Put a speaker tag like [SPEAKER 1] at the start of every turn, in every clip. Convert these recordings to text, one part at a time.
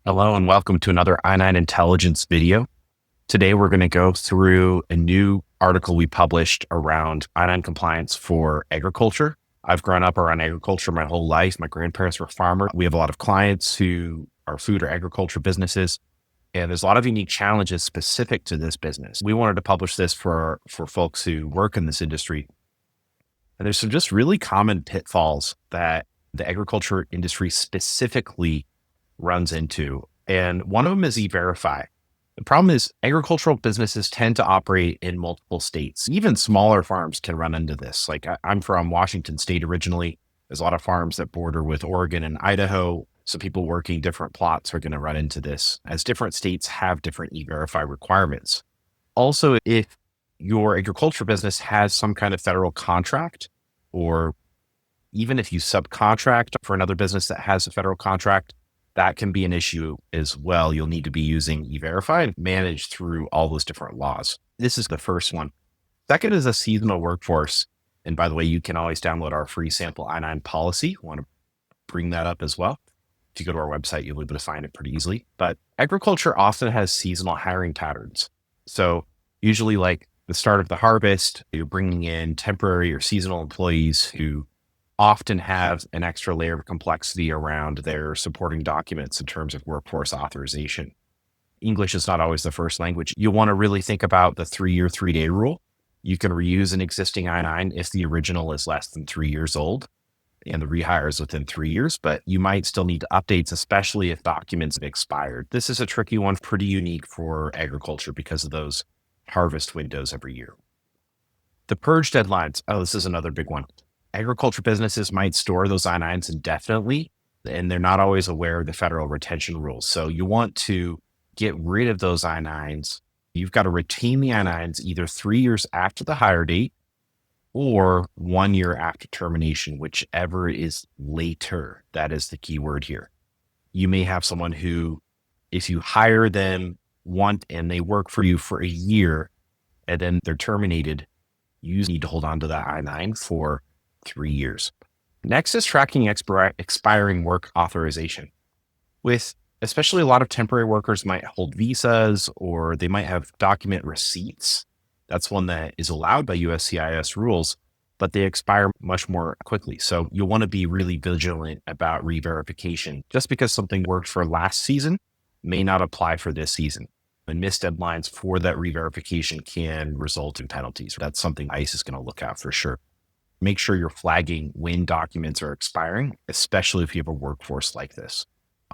[SPEAKER 1] Hello and welcome to another I-9 intelligence video. Today we're going to go through a new article we published around I-9 compliance for agriculture. I've grown up around agriculture my whole life. My grandparents were farmers. We have a lot of clients who are food or agriculture businesses, and there's a lot of unique challenges specific to this business. We wanted to publish this for folks who work in this industry. And there's some just really common pitfalls that the agriculture industry specifically runs into. And one of them is E-Verify. The problem is agricultural businesses tend to operate in multiple states. Even smaller farms can run into this. Like I'm from Washington State originally. There's a lot of farms that border with Oregon and Idaho. So people working different plots are going to run into this, as different states have different E-Verify requirements. Also, if your agriculture business has some kind of federal contract, or even if you subcontract for another business that has a federal contract, that can be an issue as well. You'll need to be using E-Verify and manage through all those different laws. This is the first one. Second is a seasonal workforce. And by the way, you can always download our free sample I-9 policy. I want to bring that up as well. If you go to our website, you'll be able to find it pretty easily. But agriculture often has seasonal hiring patterns. So usually like the start of the harvest, you're bringing in temporary or seasonal employees who often have an extra layer of complexity around their supporting documents in terms of workforce authorization. English is not always the first language. You want to really think about the 3-year, 3-day rule. You can reuse an existing I-9 if the original is less than 3 years old and the rehire is within 3 years, but you might still need updates, especially if documents have expired. This is a tricky one, pretty unique for agriculture because of those harvest windows every year. The purge deadlines. Oh, this is another big one. Agriculture businesses might store those I-9s indefinitely, and they're not always aware of the federal retention rules. So you want to get rid of those I-9s. You've got to retain the I-9s either 3 years after the hire date or 1 year after termination, whichever is later. That is the key word here. You may have someone who, if you hire them and they work for you for a year and then they're terminated, you need to hold on to that I-9 for 3 years. Next is tracking expiring work authorization. With especially a lot of temporary workers might hold visas or they might have document receipts. That's one that is allowed by USCIS rules, but they expire much more quickly. So you'll want to be really vigilant about re-verification. Just because something worked for last season may not apply for this season. And missed deadlines for that re-verification can result in penalties. That's something ICE is going to look at for sure. Make sure you're flagging when documents are expiring, especially if you have a workforce like this.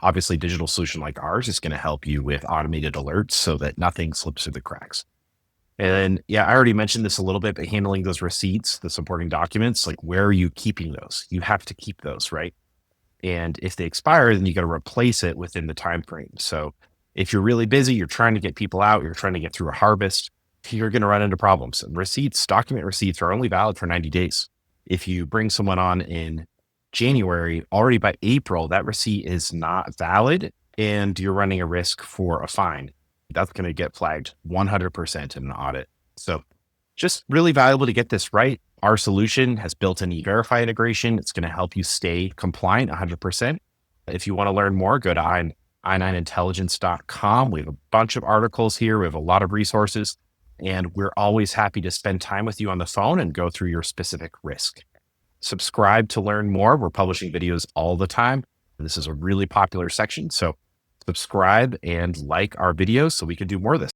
[SPEAKER 1] Obviously, a digital solution like ours is going to help you with automated alerts so that nothing slips through the cracks. And yeah, I already mentioned this a little bit, but handling those receipts, the supporting documents, like where are you keeping those? You have to keep those, right? And if they expire, then you got to replace it within the time frame. So if you're really busy, you're trying to get people out, you're trying to get through a harvest, you're going to run into problems. And document receipts are only valid for 90 days. If you bring someone on in January, already by April, that receipt is not valid and you're running a risk for a fine. That's going to get flagged 100% in an audit. So just really valuable to get this right. Our solution has built-in E-Verify integration. It's going to help you stay compliant 100%. If you want to learn more, go to i9intelligence.com. We have a bunch of articles here. We have a lot of resources. And we're always happy to spend time with you on the phone and go through your specific risk. Subscribe to learn more. We're publishing videos all the time. This is a really popular section. So subscribe and like our videos so we can do more of this.